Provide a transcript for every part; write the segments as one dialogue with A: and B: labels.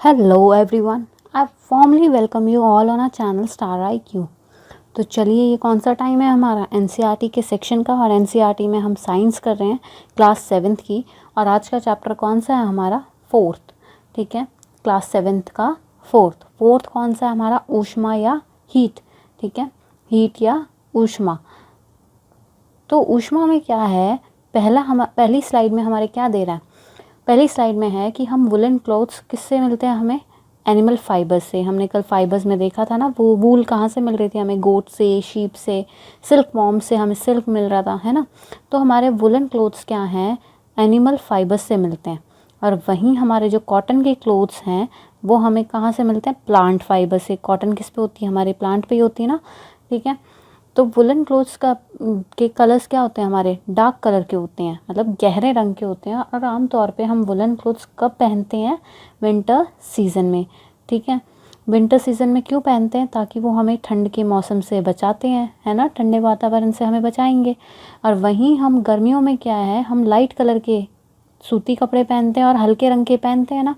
A: Hello everyone, I warmly welcome you all on our channel star IQ। तो चलिए, ये कौन सा टाइम है हमारा एनसीईआरटी के सेक्शन का, और एनसीईआरटी में हम साइंस कर रहे हैं क्लास 7th की। और आज का चैप्टर कौन सा है हमारा? 4th। ठीक है, क्लास 7th का फोर्थ कौन सा है हमारा? ऊष्मा या हीट। ठीक है, हीट या ऊष्मा। तो ऊष्मा में क्या है? पहली स्लाइड में हमारे क्या दे रहा है? पहली स्लाइड में है कि हम वुलन क्लॉथ्स किससे मिलते हैं हमें? एनिमल फाइबर्स से। हमने कल फाइबर्स में देखा था ना, वो वूल कहाँ से मिल रही थी हमें? गोट से, शीप से, सिल्क वॉर्म से हमें सिल्क मिल रहा था, है ना। तो हमारे वुलन क्लॉथ्स क्या हैं? एनिमल फाइबर्स से मिलते हैं। और वहीं हमारे जो कॉटन के क्लोथ्स हैं वो हमें कहाँ से मिलते हैं? प्लांट फाइबर से। कॉटन किस पे होती है? हमारे प्लांट पे ही होती है ना। ठीक है, तो वुलन क्लोथ्स के कलर्स क्या होते हैं हमारे? डार्क कलर के होते हैं, मतलब गहरे रंग के होते हैं। और आमतौर पे हम वुलन क्लोथ्स कब पहनते हैं? विंटर सीज़न में। ठीक है, विंटर सीज़न में क्यों पहनते हैं? ताकि वो हमें ठंड के मौसम से बचाते हैं, है ना, ठंडे वातावरण से हमें बचाएंगे। और वहीं हम गर्मियों में क्या है, हम लाइट कलर के सूती कपड़े पहनते हैं और हल्के रंग के पहनते हैं ना।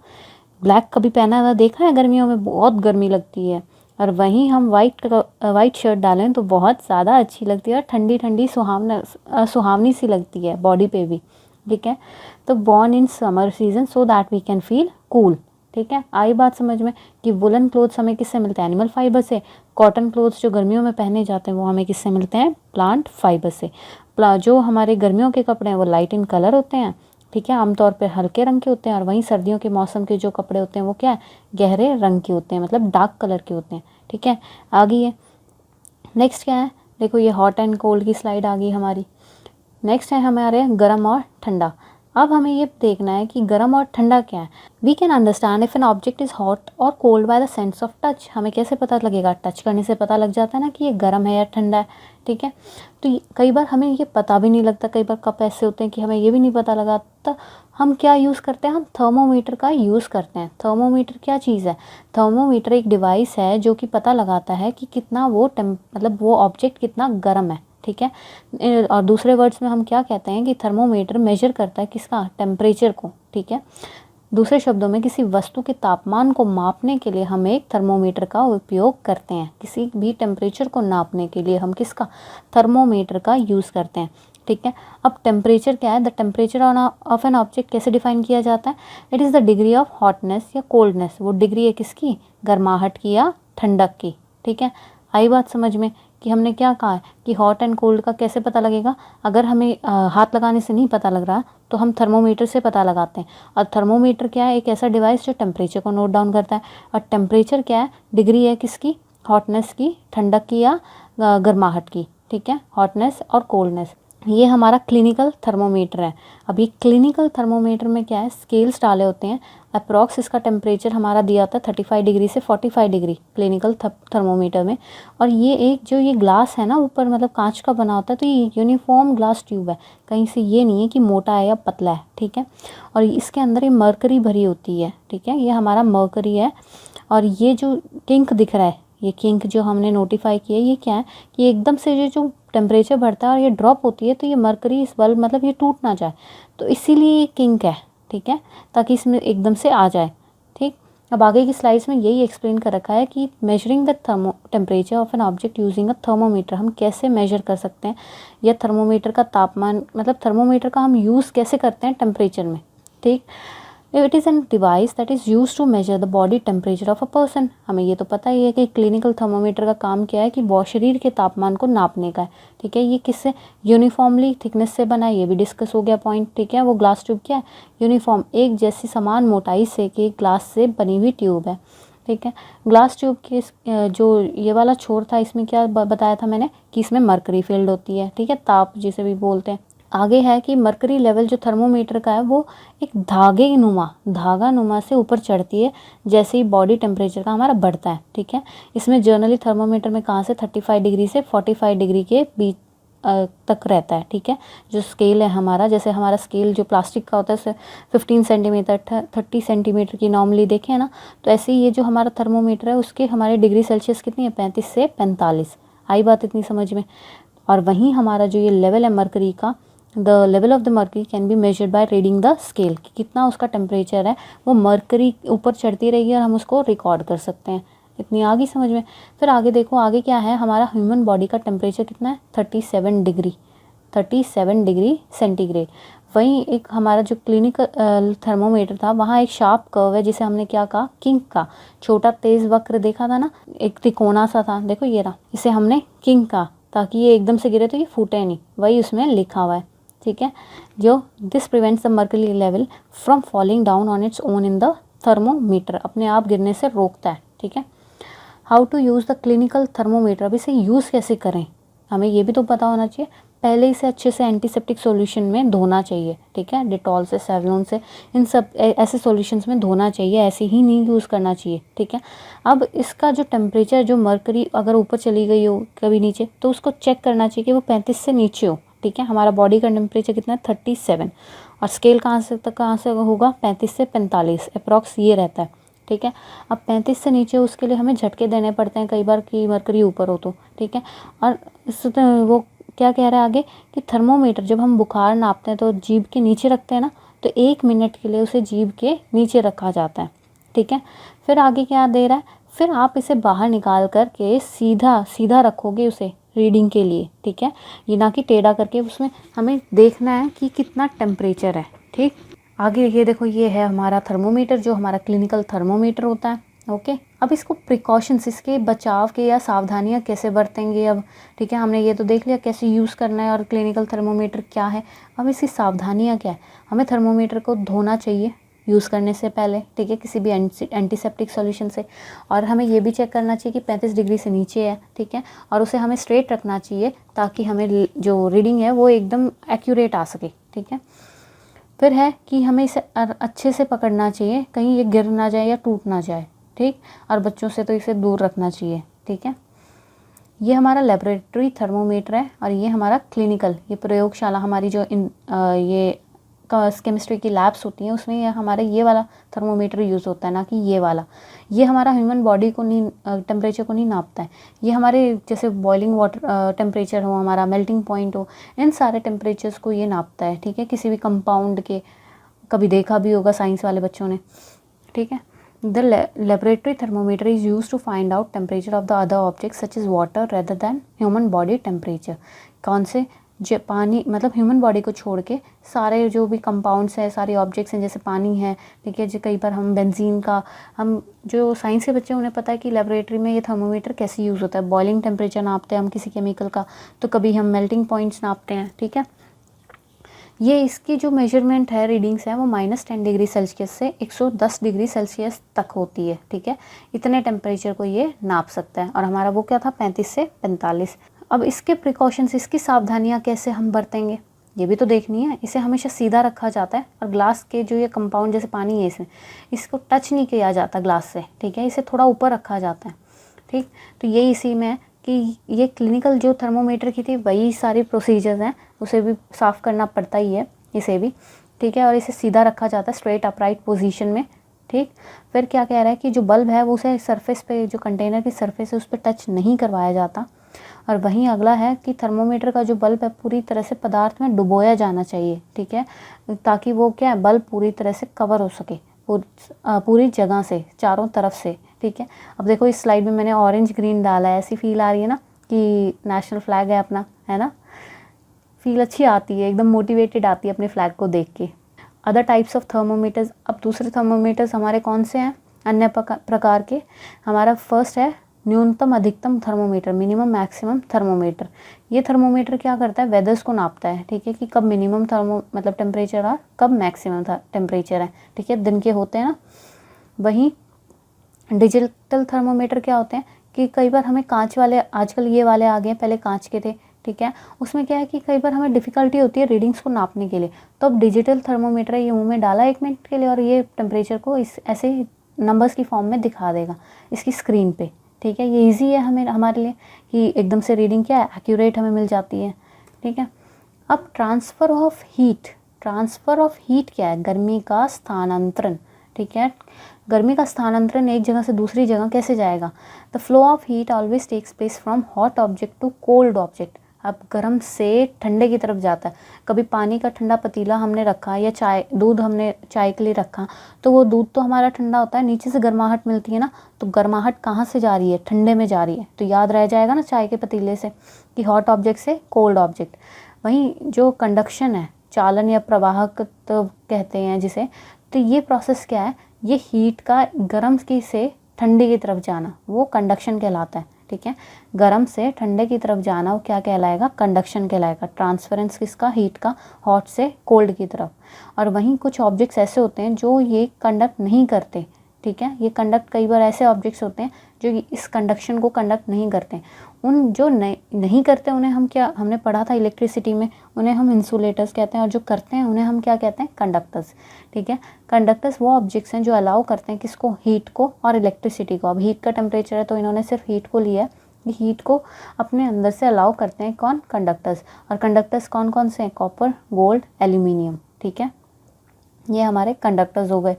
A: ब्लैक कभी पहना हुआ देखा है? गर्मियों में बहुत गर्मी लगती है। और वहीं हम वाइट शर्ट डालें तो बहुत ज़्यादा अच्छी लगती है और ठंडी ठंडी सुहावनी सी लगती है बॉडी पे भी। ठीक है, तो born in summer season so that we can feel cool. ठीक है, आई बात समझ में कि वुलन क्लोथ्स हमें किससे मिलते हैं? एनिमल फाइबर से। कॉटन क्लोथ्स जो गर्मियों में पहने जाते हैं वो हमें किससे मिलते हैं? प्लांट फाइबर से। जो हमारे गर्मियों के कपड़े हैं वो लाइट इन कलर होते हैं। ठीक है, आमतौर पर हल्के रंग के होते हैं। और वहीं सर्दियों के मौसम के जो कपड़े होते हैं वो क्या है? गहरे रंग के होते हैं, मतलब डार्क कलर के होते हैं। ठीक है, आ गई है। नेक्स्ट क्या है? देखो, ये हॉट एंड कोल्ड की स्लाइड आ गई हमारी। नेक्स्ट है हमारे गर्म और ठंडा। अब हमें ये देखना है कि गर्म और ठंडा क्या है। We can understand if an object is hot or cold by the sense of touch. हमें कैसे पता लगेगा? टच करने से पता लग जाता है ना कि ये गर्म है या ठंडा है। ठीक है, तो कई बार हमें ये पता भी नहीं लगता। कई बार कप ऐसे होते हैं कि हमें ये भी नहीं पता लगता। हम क्या यूज़ करते हैं? हम थर्मोमीटर का यूज़ करते हैं। थर्मोमीटर क्या चीज़ है? थर्मोमीटर एक डिवाइस है जो कि पता लगाता है कि कितना मतलब वो ऑब्जेक्ट कितना गर्म है। ठीक है, और दूसरे वर्ड्स में हम क्या कहते हैं कि थर्मोमीटर मेजर करता है किसका? टेम्परेचर को। ठीक है, दूसरे शब्दों में किसी वस्तु के तापमान को मापने के लिए हम एक थर्मोमीटर का उपयोग करते हैं। किसी भी टेम्परेचर को नापने के लिए हम किसका? थर्मोमीटर का यूज़ करते हैं। ठीक है, अब टेम्परेचर क्या है? The temperature of an object कैसे डिफाइन किया जाता है? It is the degree of hotness या कोल्डनेस। वो डिग्री है किसकी? गर्माहट की या ठंडक की। ठीक है, आई बात समझ में कि हमने क्या कहा है कि हॉट एंड कोल्ड का कैसे पता लगेगा? अगर हमें हाथ लगाने से नहीं पता लग रहा तो हम थर्मोमीटर से पता लगाते हैं। और थर्मोमीटर क्या है? एक ऐसा डिवाइस जो टेम्परेचर को नोट डाउन करता है। और टेम्परेचर क्या है? डिग्री है किसकी? हॉटनेस की, ठंडक की या गर्माहट की। ठीक है, हॉटनेस और कोल्डनेस। ये हमारा क्लिनिकल थर्मोमीटर है। अभी क्लिनिकल थर्मोमीटर में क्या है? स्केल्स डाले होते हैं। अप्रॉक्स इसका टेम्परेचर हमारा दिया होता है 35 डिग्री से 45 डिग्री क्लिनिकल थर्मोमीटर में। और ये एक जो ये ग्लास है ना ऊपर, मतलब कांच का बना होता है, तो ये यूनिफॉर्म ग्लास ट्यूब है। कहीं से ये नहीं है कि मोटा है या पतला है। ठीक है, और इसके अंदर ये मरकरी भरी होती है। ठीक है, ये हमारा मरकरी है। और ये जो किंक दिख रहा है, ये किंक जो हमने नोटिफाई किया, ये क्या है कि एकदम से ये जो टेम्परेचर बढ़ता है और ये ड्रॉप होती है तो ये मरकरी इस बल्ब मतलब ये टूट ना जाए, तो इसीलिए ये किंक है। ठीक है, ताकि इसमें एकदम से आ जाए। ठीक, अब आगे की स्लाइड्स में यही एक्सप्लेन कर रखा है कि measuring the temperature of an object using a thermometer, हम कैसे मेजर कर सकते हैं, या थर्मोमीटर का तापमान, मतलब थर्मोमीटर का हम यूज़ कैसे करते हैं टेम्परेचर में। ठीक, it is an device that is use to measure the body temperature of a person. हमें ये तो पता ही है कि क्लिनिकल थर्मोमीटर का काम क्या है कि शरीर के तापमान को नापने का है। ठीक है, ये किससे? यूनिफॉर्मली थिकनेस से बना है, ये भी डिस्कस हो गया पॉइंट। ठीक है, वो ग्लास ट्यूब क्या है? यूनिफॉर्म, एक जैसी समान मोटाई से कि ग्लास से बनी हुई ट्यूब है। ठीक है, ग्लास ट्यूब की जो ये वाला छोर था, इसमें क्या बताया था मैंने कि इसमें मरकरी फील्ड होती है। ठीक है, ताप जिसे भी बोलते हैं। आगे है कि मरकरी लेवल जो थर्मोमीटर का है वो एक धागा नुमा से ऊपर चढ़ती है जैसे ही बॉडी टेम्परेचर का हमारा बढ़ता है। ठीक है, इसमें जर्नली थर्मोमीटर में कहाँ से 35 डिग्री से 45 डिग्री के बीच तक रहता है। ठीक है, जो स्केल है हमारा, जैसे हमारा स्केल जो प्लास्टिक का होता है 15 सेंटीमीटर 30 सेंटीमीटर की नॉर्मली देखें ना, तो ऐसे ही ये जो हमारा थर्मोमीटर है उसके हमारे डिग्री सेल्सियस कितनी है? 35 से 45। आई बात इतनी समझ में। और वहीं हमारा जो ये लेवल है मरकरी का, the level of the mercury can be measured by reading the scale, कि कितना उसका टेम्परेचर है, वो मर्करी ऊपर चढ़ती रहेगी और हम उसको रिकॉर्ड कर सकते हैं। इतनी आ गई समझ में। फिर आगे देखो, आगे क्या है, हमारा ह्यूमन बॉडी का टेम्परेचर कितना है, 37 डिग्री सेंटीग्रेड। वहीं एक हमारा जो क्लिनिकल थर्मोमीटर था, वहाँ एक शार्प कर्व है जिसे हमने क्या कहा, किंग का। छोटा तेज वक्र देखा था ना, एक त्रिकोणा सा था, देखो ये रहा, इसे हमने किंग का, ताकि ये एकदम से गिरे तो ये फूटे नहीं, वही उसमें लिखा हुआ है, ठीक है। जो this prevents the mercury level from falling down on its own in the thermometer, अपने आप गिरने से रोकता है, ठीक है। How to use the clinical thermometer, अब इसे यूज़ कैसे करें, हमें ये भी तो पता होना चाहिए। पहले इसे अच्छे से एंटीसेप्टिक सॉल्यूशन में धोना चाहिए, ठीक है, डिटॉल से, सेवलॉन से, इन सब ऐसे सॉल्यूशंस में धोना चाहिए, ऐसे ही नहीं यूज़ करना चाहिए, ठीक है। अब इसका जो टेम्परेचर, जो मर्करी अगर ऊपर चली गई हो कभी नीचे, तो उसको चेक करना चाहिए कि वो 35 से नीचे हो, ठीक है। हमारा बॉडी का टेम्परेचर कितना है, 37, और स्केल कहाँ से होगा, 35 से 45 अप्रॉक्स ये रहता है, ठीक है। अब 35 से नीचे उसके लिए हमें झटके देने पड़ते हैं कई बार कि मर्करी ऊपर हो तो, ठीक है। और वो क्या कह रहा है आगे, कि थर्मोमीटर जब हम बुखार नापते हैं तो जीभ के नीचे रखते हैं ना, तो 1 मिनट के लिए उसे जीभ के नीचे रखा जाता है, ठीक है। फिर आगे क्या दे रहा है, फिर आप इसे बाहर निकाल कर के सीधा रखोगे उसे रीडिंग के लिए, ठीक है। ये ना कि टेढ़ा करके, उसमें हमें देखना है कि कितना टेम्परेचर है, ठीक। आगे ये देखो, ये है हमारा थर्मोमीटर, जो हमारा क्लिनिकल थर्मोमीटर होता है, ओके। अब इसको प्रिकॉशंस, इसके बचाव के या सावधानियां कैसे बरतेंगे अब, ठीक है। हमने ये तो देख लिया कैसे यूज़ करना है और क्लिनिकल थर्मोमीटर क्या है। अब इसकी सावधानियां क्या है, हमें थर्मोमीटर को धोना चाहिए यूज़ करने से पहले, ठीक है, किसी भी एंटीसेप्टिक सॉल्यूशन से। और हमें ये भी चेक करना चाहिए कि 35 डिग्री से नीचे है, ठीक है। और उसे हमें स्ट्रेट रखना चाहिए ताकि हमें जो रीडिंग है वो एकदम एक्यूरेट आ सके, ठीक है। फिर है कि हमें इसे अच्छे से पकड़ना चाहिए, कहीं ये गिर ना जाए या टूट ना जाए, ठीक। और बच्चों से तो इसे दूर रखना चाहिए, ठीक है। ये हमारा लेबोरेटरी थर्मोमीटर है, और ये हमारा क्लिनिकल, ये प्रयोगशाला हमारी जो ये केमिस्ट्री की लैब्स होती हैं, उसमें ये हमारा ये वाला थर्मोमीटर यूज़ होता है, ना कि ये वाला। ये हमारा ह्यूमन बॉडी को नहीं, टेम्परेचर को नहीं नापता है, ये हमारे जैसे बॉइलिंग वाटर टेम्परेचर हो, हमारा मेल्टिंग पॉइंट हो, इन सारे टेम्परेचर्स को ये नापता है, ठीक है। किसी भी कंपाउंड के, कभी देखा भी होगा साइंस वाले बच्चों ने, ठीक है। The laboratory thermometer is use to find out temperature of the other object such is water rather than human body temperature. कौन से, जो पानी, मतलब ह्यूमन बॉडी को छोड़ के सारे जो भी कंपाउंड्स हैं, सारे ऑब्जेक्ट्स हैं, जैसे पानी है, ठीक है। जो कई बार हम बेंजीन का, हम जो साइंस के बच्चे उन्हें पता है कि लेबोरेटरी में ये थर्मोमीटर कैसे यूज़ होता है। बॉइलिंग टेम्परेचर नापते हैं हम किसी केमिकल का, तो कभी हम मेल्टिंग पॉइंट्स नापते हैं, ठीक है। ये इसकी जो मेजरमेंट है, रीडिंग्स हैं, वो -10 डिग्री सेल्सियस से 110 डिग्री सेल्सियस तक होती है, ठीक है। इतने टेम्परेचर को ये नाप सकता है, और हमारा वो क्या था, 35 से 45। अब इसके प्रिकॉशंस, इसकी सावधानियां कैसे हम बरतेंगे, ये भी तो देखनी है। इसे हमेशा सीधा रखा जाता है, और ग्लास के जो ये कंपाउंड जैसे पानी है, इसमें इसको टच नहीं किया जाता ग्लास से, ठीक है। इसे थोड़ा ऊपर रखा जाता है, ठीक। तो ये इसी में कि ये क्लिनिकल जो थर्मोमीटर की थी, वही सारी प्रोसीजर्स हैं, उसे भी साफ़ करना पड़ता ही है, इसे भी, ठीक है। और इसे सीधा रखा जाता है स्ट्रेट अपराइट पोजीशन में, ठीक। फिर क्या कह रहा है कि जो बल्ब है वो उसे सरफेस पे, जो कंटेनर की सरफेस है उस पर टच नहीं करवाया जाता। और वहीं अगला है कि थर्मोमीटर का जो बल्ब है पूरी तरह से पदार्थ में डुबोया जाना चाहिए, ठीक है, ताकि वो क्या है, बल्ब पूरी तरह से कवर हो सके, पूरी जगह से, चारों तरफ से, ठीक है। अब देखो इस स्लाइड में मैंने ऑरेंज ग्रीन डाला है, ऐसी फील आ रही है ना कि नेशनल फ्लैग है अपना, है ना, फील अच्छी आती है, एकदम मोटिवेटेड आती है अपने फ्लैग को देख के। अदर टाइप्स ऑफ थर्मोमीटर्स, अब दूसरे थर्मोमीटर्स हमारे कौन से हैं, अन्य प्रकार के। हमारा फर्स्ट है न्यूनतम अधिकतम थर्मोमीटर, मिनिमम मैक्सिमम थर्मोमीटर। ये थर्मोमीटर क्या करता है, वेदर्स को नापता है, ठीक है, कि कब मिनिमम मतलब टेम्परेचर है, कब मैक्सिमम टेम्परेचर है, ठीक है, दिन के होते हैं ना। वहीं डिजिटल थर्मोमीटर क्या होते हैं कि कई बार हमें कांच वाले, आजकल ये वाले आ गए, पहले कांच के थे, ठीक है। उसमें क्या है कि कई बार हमें डिफ़िकल्टी होती है रीडिंग्स को नापने के लिए, तो अब डिजिटल थर्मोमीटर है, ये मुंह में डाला 1 मिनट के लिए और ये टेम्परेचर को इस ऐसे नंबर्स की फॉर्म में दिखा देगा इसकी स्क्रीन पे, ठीक है। ये ईजी है हमें, हमारे लिए, कि एकदम से रीडिंग क्या है, एक्यूरेट हमें मिल जाती है, ठीक है। अब ट्रांसफ़र ऑफ हीट क्या है, गर्मी का स्थानांतरण, ठीक है। गर्मी का स्थानांतरण एक जगह से दूसरी जगह कैसे जाएगा। The flow of heat always takes place from hot object to cold object. अब गर्म से ठंडे की तरफ जाता है। कभी पानी का ठंडा पतीला हमने रखा या चाय दूध हमने चाय के लिए रखा, तो वो दूध तो हमारा ठंडा होता है, नीचे से गर्माहट मिलती है ना, तो गर्माहट कहाँ से जा रही है, ठंडे में जा रही है। तो याद रह जाएगा ना चाय के पतीले से कि हॉट ऑब्जेक्ट से कोल्ड ऑब्जेक्ट। वहीं जो कंडक्शन है, चालन या प्रवाहक तो कहते हैं जिसे, तो ये प्रोसेस क्या है, ये हीट का गर्म की से ठंडे की तरफ जाना वो कंडक्शन कहलाता है। ठीक है, गर्म से ठंडे की तरफ जाना वो क्या कहलाएगा, कंडक्शन कहलाएगा। ट्रांसफरेंस किसका, हीट का, हॉट से कोल्ड की तरफ। और वहीं कुछ ऑब्जेक्ट्स ऐसे होते हैं जो ये कंडक्ट नहीं करते। ठीक है, ये कंडक्ट कई बार ऐसे ऑब्जेक्ट्स होते हैं जो इस कंडक्शन को कंडक्ट नहीं करते। उन जो नहीं करते उन्हें हम क्या, हमने पढ़ा था इलेक्ट्रिसिटी में, उन्हें हम इंसुलेटर्स कहते हैं, और जो करते हैं उन्हें हम क्या कहते हैं, कंडक्टर्स। ठीक है, कंडक्टर्स वो ऑब्जेक्ट्स हैं जो अलाउ करते हैं किसको, हीट को और इलेक्ट्रिसिटी को। अब हीट का टेम्परेचर है तो इन्होंने सिर्फ हीट को लिया है, ये हीट को अपने अंदर से अलाउ करते हैं कौन, कंडक्टर्स। और कंडक्टर्स कौन कौन से हैं, कॉपर, गोल्ड, एल्यूमिनियम। ठीक है, ये हमारे कंडक्टर्स हो गए।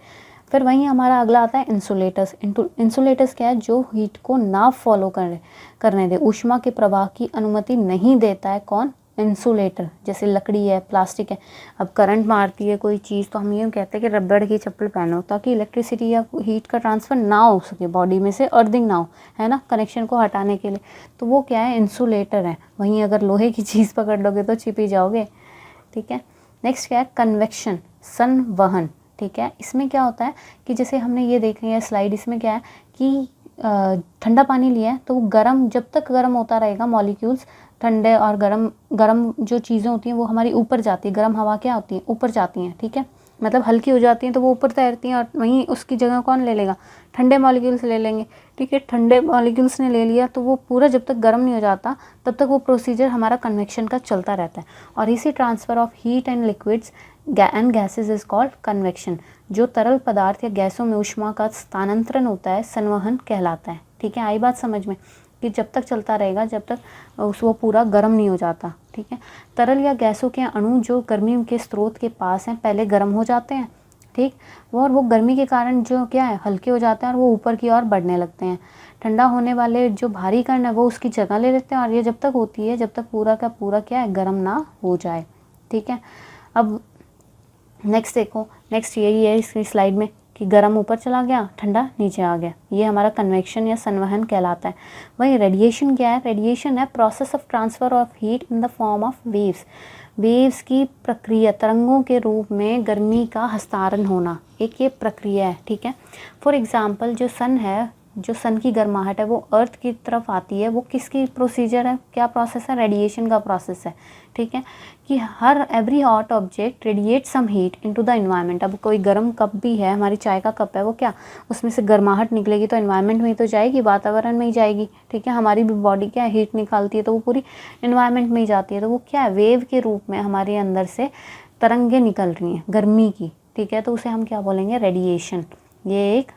A: फिर वहीं हमारा अगला आता है इंसुलेटर्स। इंसुलेटर्स क्या है, जो हीट को ना फॉलो करने दे, ऊष्मा के प्रवाह की अनुमति नहीं देता है, कौन, इंसुलेटर। जैसे लकड़ी है, प्लास्टिक है, अब करंट मारती है कोई चीज़ तो हम ये कहते हैं कि रबड़ की चप्पल पहनो, ताकि इलेक्ट्रिसिटी या हीट का ट्रांसफ़र ना हो सके बॉडी में से, अर्थिंग ना हो, है ना, कनेक्शन को हटाने के लिए। तो वो क्या है, इंसुलेटर है। वहीं अगर लोहे की चीज़ पकड़ लोगे तो छिप ही जाओगे। ठीक है, नेक्स्ट क्या है, कन्वेक्शन, संवहन। ठीक है, इसमें क्या होता है कि जैसे हमने ये देख लिया स्लाइड, इसमें क्या है कि ठंडा पानी लिया है तो गर्म, जब तक गर्म होता रहेगा मॉलिक्यूल्स, ठंडे और गर्म जो चीज़ें होती हैं वो हमारी ऊपर जाती है, गर्म हवा क्या होती है, ऊपर जाती हैं। ठीक है, मतलब हल्की हो जाती हैं तो वो ऊपर तैरती हैं, और वहीं उसकी जगह कौन ले लेगा, ठंडे मॉलिक्यूल्स ले लेंगे। ठीक है, ठंडे मॉलिक्यूल्स ने ले लिया तो वो पूरा जब तक गर्म नहीं हो जाता तब तक वो प्रोसीजर हमारा कन्वेक्शन का चलता रहता है। और इसी transfer of heat and liquids and gases is called convection. जो तरल पदार्थ या गैसों में ऊष्मा का स्थानांतरण होता है, संवहन कहलाता है। ठीक है, आई बात समझ में, कि जब तक चलता रहेगा जब तक वो पूरा गर्म नहीं हो जाता। ठीक है, तरल या गैसों के अणु जो गर्मी के स्रोत के पास हैं पहले गर्म हो जाते हैं। ठीक, और वो गर्मी के कारण जो क्या है, हल्के हो जाते हैं और वो ऊपर की ओर बढ़ने लगते हैं। ठंडा होने वाले जो भारी कण है वो उसकी जगह ले लेते हैं, और ये जब तक होती है जब तक पूरा का पूरा क्या है, गर्म ना हो जाए। ठीक है, अब नेक्स्ट देखो, नेक्स्ट यही है इस स्लाइड में कि गर्म ऊपर चला गया, ठंडा नीचे आ गया, ये हमारा कन्वेक्शन या संवहन कहलाता है। वहीं रेडिएशन क्या है, रेडिएशन है process of transfer of heat in the form of waves. Waves की प्रक्रिया, तरंगों के रूप में गर्मी का हस्तांतरण होना, एक ये प्रक्रिया है। ठीक है, फॉर एग्जांपल जो सन है, जो सन की गर्माहट है वो अर्थ की तरफ आती है, वो किसकी प्रोसीजर है, क्या प्रोसेस है, रेडिएशन का प्रोसेस है। ठीक है, कि हर every hot object radiate some heat into the environment. अब कोई गर्म कप भी है, हमारी चाय का कप है, वो क्या, उसमें से गर्माहट निकलेगी तो एनवायरनमेंट में ही तो जाएगी, वातावरण में ही जाएगी। ठीक है, हमारी भी बॉडी क्या है, हीट निकालती है तो वो पूरी एनवायरनमेंट में ही जाती है, तो वो क्या है, वेव के रूप में हमारे अंदर से तरंगे निकल रही हैं गर्मी की। ठीक है, तो उसे हम क्या बोलेंगे, रेडिएशन। ये एक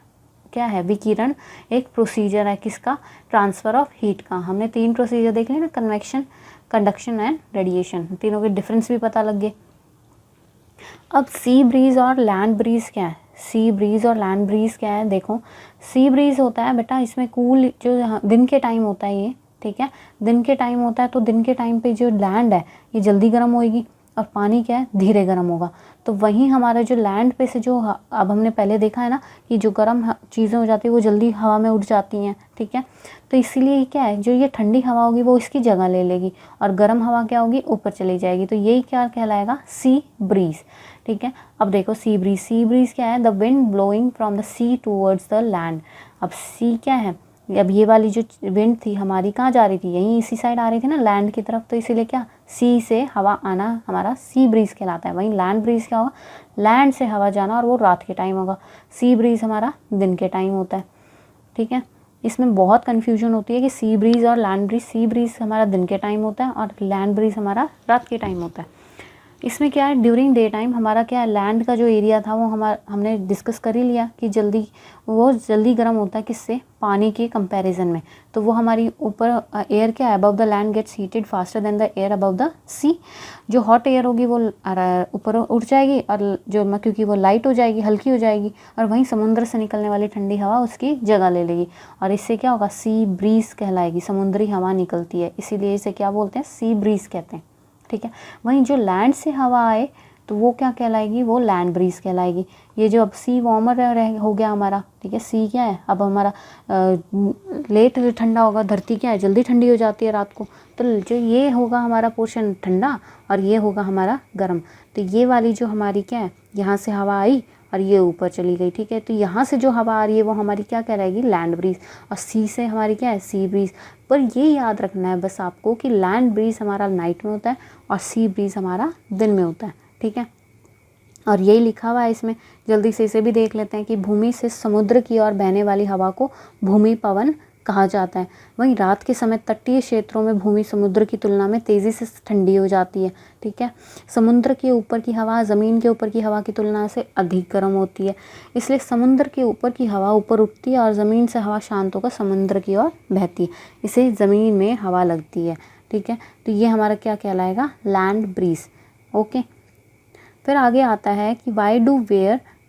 A: क्या है, विकिरण, एक प्रोसीजर है किसका, ट्रांसफ़र ऑफ हीट का। हमने 3 प्रोसीजर देख लिए ना, कन्वेक्शन, कंडक्शन एंड रेडिएशन, तीनों के डिफरेंस भी पता लग गए। अब सी ब्रीज और लैंड ब्रीज क्या है, सी ब्रीज और लैंड ब्रीज क्या है, देखो सी ब्रीज होता है बेटा, इसमें कूल जो दिन के टाइम होता है ये। ठीक है, दिन के टाइम होता है तो दिन के टाइम पे जो लैंड है ये जल्दी गर्म होएगी, और पानी क्या है, धीरे गर्म होगा। तो वहीं हमारा जो लैंड पे से जो अब हमने पहले देखा है ना कि जो गर्म चीज़ें हो जाती है वो जल्दी हवा में उड़ जाती हैं। ठीक है, तो इसीलिए क्या है, जो ये ठंडी हवा होगी वो इसकी जगह ले लेगी, और गर्म हवा क्या होगी, ऊपर चली जाएगी। तो यही क्या कहलाएगा, सी ब्रीज। ठीक है, अब देखो सी ब्रीज, सी ब्रीज क्या है, the wind blowing from the sea towards the land. अब सी क्या है, अब ये वाली जो विंड थी हमारी कहाँ जा रही थी, यहीं इसी साइड आ रही थी ना, लैंड की तरफ, तो इसीलिए क्या, सी से हवा आना हमारा सी ब्रीज कहलाता है। वहीं लैंड ब्रीज क्या होगा, लैंड से हवा जाना, और वो रात के टाइम होगा। सी ब्रीज हमारा दिन के टाइम होता है। ठीक है, इसमें बहुत कन्फ्यूजन होती है कि सी ब्रीज और लैंड ब्रीज, सी ब्रीज हमारा दिन के टाइम होता है और लैंड ब्रीज हमारा रात के टाइम होता है। इसमें क्या है, ड्यूरिंग डे टाइम हमारा क्या है, लैंड का जो एरिया था वो हमने डिस्कस कर ही लिया कि जल्दी गर्म होता है किससे, पानी के कंपैरिजन में। तो वो हमारी ऊपर एयर क्या है, above the land gets heated faster than the air above the sea. जो हॉट एयर होगी वो ऊपर उठ जाएगी, और जो क्योंकि वो लाइट हो जाएगी, हल्की हो जाएगी, और वहीं समुद्र से निकलने वाली ठंडी हवा उसकी जगह ले लेगी, और इससे क्या होगा, सी ब्रीज कहलाएगी, समुद्री हवा निकलती है, इसीलिए इसे क्या बोलते हैं, सी ब्रीज कहते हैं। ठीक है, वहीं जो लैंड से हवा आए तो वो क्या कहलाएगी, वो लैंड ब्रीज कहलाएगी। ये जो अब सी वार्मर हो गया हमारा, ठीक है, सी क्या है, अब हमारा लेट ठंडा होगा, धरती क्या है, जल्दी ठंडी हो जाती है रात को, तो जो ये होगा हमारा पोर्शन ठंडा, और ये होगा हमारा गर्म। तो ये वाली जो हमारी क्या है, यहाँ से हवा आई और ये ऊपर चली गई, ठीक है, तो यहाँ से जो हवा आ रही है वो हमारी क्या कहलाएगी, लैंड ब्रीज, और सी से हमारी क्या है, सी ब्रीज। पर ये याद रखना है बस आपको कि लैंड ब्रीज हमारा नाइट में होता है और सी ब्रीज हमारा दिन में होता है, ठीक है। और यही लिखा हुआ है इसमें, जल्दी से इसे भी देख लेते हैं कि भूमि से समुद्र की ओर बहने वाली हवा को भूमि पवन कहा जाता है। वहीं रात के समय तटीय क्षेत्रों में भूमि समुद्र की तुलना में तेज़ी से ठंडी हो जाती है, ठीक है। समुद्र के ऊपर की हवा ज़मीन के ऊपर की हवा की तुलना से अधिक गर्म होती है, इसलिए समुद्र के ऊपर की हवा ऊपर उठती है और ज़मीन से हवा शांत होकर समुद्र की ओर बहती है, इसे ज़मीन में हवा लगती है, ठीक है। तो ये हमारा क्या कहलाएगा, लैंड ब्रीज। ओके, फिर आगे आता है कि why do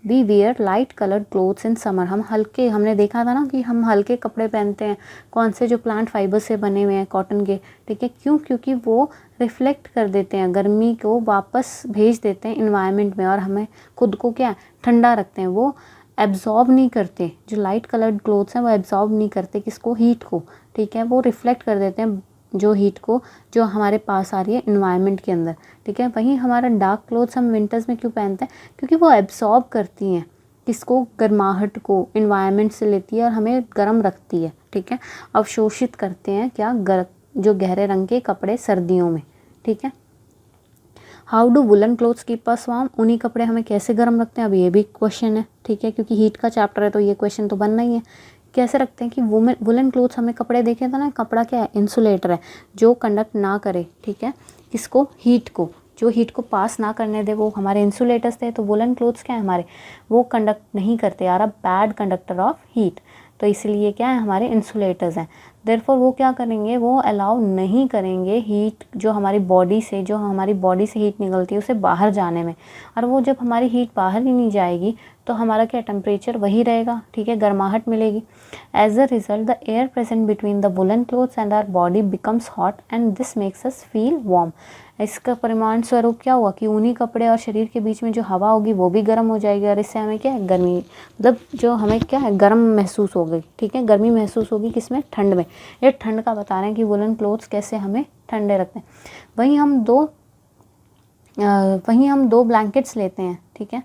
A: we wear light coloured clothes in summer. हमने देखा था ना कि हम हल्के कपड़े पहनते हैं, कौन से, जो प्लांट फाइबर से बने हुए हैं, कॉटन के, ठीक है। क्यों, क्योंकि वो रिफ्लेक्ट कर देते हैं, गर्मी को वापस भेज देते हैं इन्वायरमेंट में, और हमें खुद को क्या ठंडा रखते हैं। वो एब्जॉर्ब नहीं करते, जो लाइट कलर्ड क्लोथ्स हैं वो एब्जॉर्ब नहीं करते किसको, हीट को, ठीक है। वो रिफ्लेक्ट कर देते हैं जो हीट को जो हमारे पास आ रही है इन्वायरमेंट के अंदर, ठीक है। वहीं हमारा डार्क क्लोथ्स हम विंटर्स में क्यों पहनते हैं, क्योंकि वो एब्जॉर्ब करती हैं किसको, गर्माहट को, इन्वायरमेंट से लेती है और हमें गर्म रखती है, ठीक है। अवशोषित करते हैं क्या, जो गहरे रंग के कपड़े सर्दियों में, ठीक है। How do woollen clothes keep us warm, ऊनी कपड़े हमें कैसे गर्म रखते हैं, अब ये भी क्वेश्चन है, ठीक है, क्योंकि हीट का चैप्टर है तो ये क्वेश्चन तो बनना ही है। कैसे रखते हैं कि वुलन क्लोथ्स, हमें कपड़े देखे थे ना, कपड़ा क्या है, इंसुलेटर है, जो कंडक्ट ना करे, ठीक है, किसको, हीट को, जो हीट को पास ना करने दे, वो हमारे इंसुलेटर्स थे। तो वुलन क्लोथ्स क्या है हमारे, वो कंडक्ट नहीं करते यार, अब बैड कंडक्टर ऑफ हीट, तो इसलिए क्या है, हमारे इंसुलेटर्स हैं। देयरफॉर वो क्या करेंगे, वो अलाउ नहीं करेंगे हीट जो हमारी बॉडी से हीट निकलती है उसे बाहर जाने में, और वो जब हमारी हीट बाहर ही नहीं जाएगी तो हमारा क्या टेम्परेचर वही रहेगा, ठीक है, गर्माहट मिलेगी। As a result the air present between the woollen clothes and our body becomes hot and this makes us feel warm. इसका परिणाम स्वरूप क्या हुआ कि ऊनी कपड़े और शरीर के बीच में जो हवा होगी वो भी गर्म हो जाएगी, और इससे हमें क्या है, गर्मी, मतलब जो हमें क्या है, गर्म महसूस होगी, ठीक है, गर्मी महसूस होगी किसमें, ठंड में। ये ठंड का बता रहे हैं कि वुलन क्लोथ्स कैसे हमें ठंडे रखते हैं। वहीं हम दो ब्लैंकेट्स लेते हैं, ठीक है।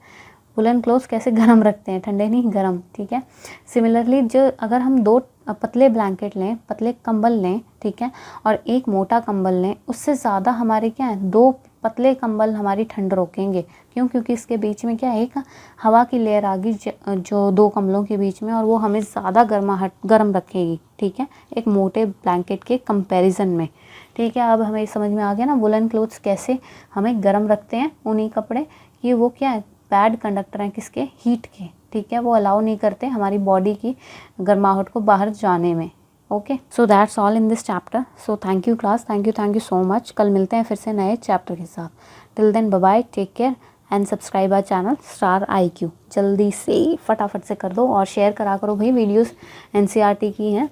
A: वुलन क्लोथ्स कैसे गर्म रखते हैं, ठंडे नहीं, गर्म, ठीक है। सिमिलरली जो अगर हम दो पतले ब्लैंकेट लें, पतले कंबल लें, ठीक है, और एक मोटा कंबल लें, उससे ज़्यादा हमारे क्या है, दो पतले कंबल हमारी ठंड रोकेंगे। क्यों, क्योंकि इसके बीच में क्या है, एक हवा की लेयर आ गई जो दो कंबलों के बीच में, और वो हमें ज़्यादा गर्म रखेगी, ठीक है, एक मोटे ब्लैंकेट के कंपैरिजन में, ठीक है। अब हमें समझ में आ गया ना वुलन क्लोथ्स कैसे हमें गर्म रखते हैं, ऊनी कपड़े, कि वो क्या है, बैड कंडक्टर हैं किसके, हीट के, ठीक है, वो अलाउ नहीं करते हमारी बॉडी की गर्माहट को बाहर जाने में। Okay, so that's all in this chapter. So thank you class, thank you so much. कल मिलते हैं फिर से नए चैप्टर के साथ। Till then bye bye, take care and subscribe our channel star IQ। जल्दी से फटाफट से कर दो और शेयर करा करो भाई, वीडियोस NCERT की हैं।